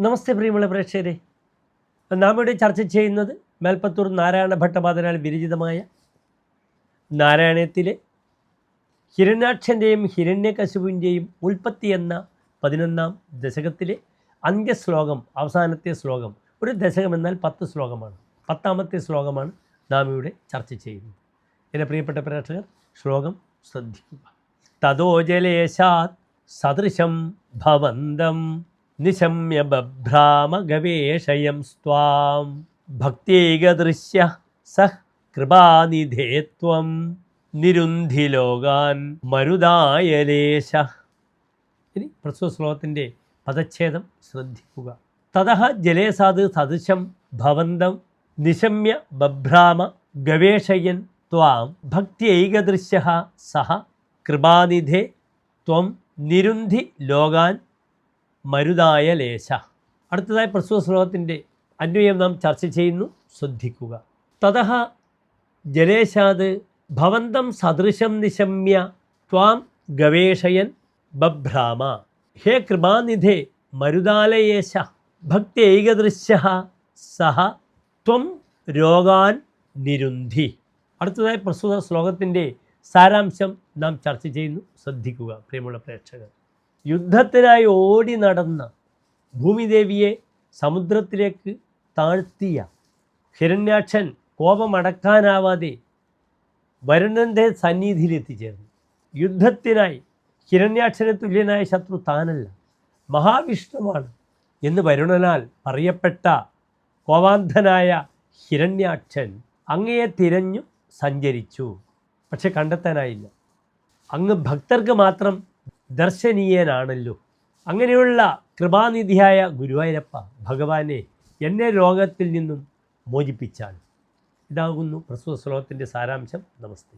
നമസ്തേ പ്രിയമുള്ള പ്രേക്ഷകരെ, നാം ഇവിടെ ചർച്ച ചെയ്യുന്നത് മേൽപ്പത്തൂർ നാരായണ ഭട്ടപാദനാൽ വിരചിതമായ നാരായണീയത്തിലെ ഹിരണ്യാക്ഷൻ്റെയും ഹിരണ്യകശിപുവിൻ്റെയും ഉൽപ്പത്തി എന്ന 11-ാം ദശകത്തിലെ അന്ത്യശ്ലോകം, അവസാനത്തെ ശ്ലോകം. ഒരു ദശകം എന്നാൽ 10 ശ്ലോകമാണ്. 10ാമത്തെ ശ്ലോകമാണ് നാം ഇവിടെ ചർച്ച ചെയ്യുന്നത്. എൻ്റെ പ്രിയപ്പെട്ട പ്രേക്ഷകർ, ശ്ലോകം ശ്രദ്ധിക്കുക. തതോ ജലേശാത് സദൃശം ഭവന്തം നിശമ്യ ബഭ്രാമ ഗവേഷയം സ്വാം ഭക്തേകദൃശ്യ സഹ് കൃപാനിധേ ത്വം നിരുന്ധി ലോകാൻ മരുദായലേശ. ഇനി പ്രസ്തുത ശ്ലോകത്തിൻ്റെ പദച്ഛേദം ശ്രദ്ധിക്കുക. തതഃ ജലേസാത് സദൃശം ഭവന്തം നിശമ്യ ബഭ്രാമ ഗവേഷയൻ ത്വാം ഭക്തൈകദൃശ്യ സഹ കൃപാനിധേ ത്വം നിരുന്ധി ലോകാൻ മരുദായ ലേശ. അടുത്തതായി പ്രസ്തുത ശ്ലോകത്തിൻ്റെ അന്വയം നാം ചർച്ച ചെയ്യുന്നു, ശ്രദ്ധിക്കുക. തതഃ ജലേശാത് ഭവന്തം സദൃശം നിശമ്യ ത്വാം ഗവേഷയൻ ബഭ്രാമ ഹേ കൃപാനിധേ മരുദാലയേശ ഭക്തൈകദൃശ്യ സഹ ത്വം രോഗാൻ നിരുന്ധി. അടുത്തതായി പ്രസ്തുത ശ്ലോകത്തിൻ്റെ സാരാംശം നാം ചർച്ച ചെയ്യുന്നു, ശ്രദ്ധിക്കുക പ്രിയമുള്ള പ്രേക്ഷകർ. യുദ്ധത്തിനായി ഓടി നടന്ന ഭൂമിദേവിയെ സമുദ്രത്തിലേക്ക് താഴ്ത്തിയ ഹിരണ്യാക്ഷൻ കോപമടക്കാനാവാതെ വരുണൻ്റെ സന്നിധിയിൽ എത്തിച്ചേർന്നു. യുദ്ധത്തിനായി ഹിരണ്യാക്ഷന് തുല്യനായ ശത്രു താനല്ല, മഹാവിഷ്ണുവാണ് എന്ന് വരുണനാൽ പറയപ്പെട്ട കോപാന്ധനായ ഹിരണ്യാക്ഷൻ അങ്ങയെ തിരഞ്ഞു സഞ്ചരിച്ചു. പക്ഷെ കണ്ടെത്താനായില്ല. അങ്ങ് ഭക്തർക്ക് മാത്രം ദർശനീയനാണല്ലോ. അങ്ങനെയുള്ള കൃപാനിധിയായ ഗുരുവായൂരപ്പ ഭഗവാനെ എന്നെ രോഗത്തിൽ നിന്നും മോചിപ്പിച്ചാൽ. ഇതാകുന്നു പ്രസ്തുത ശ്ലോകത്തിൻ്റെ സാരാംശം. നമസ്തേ.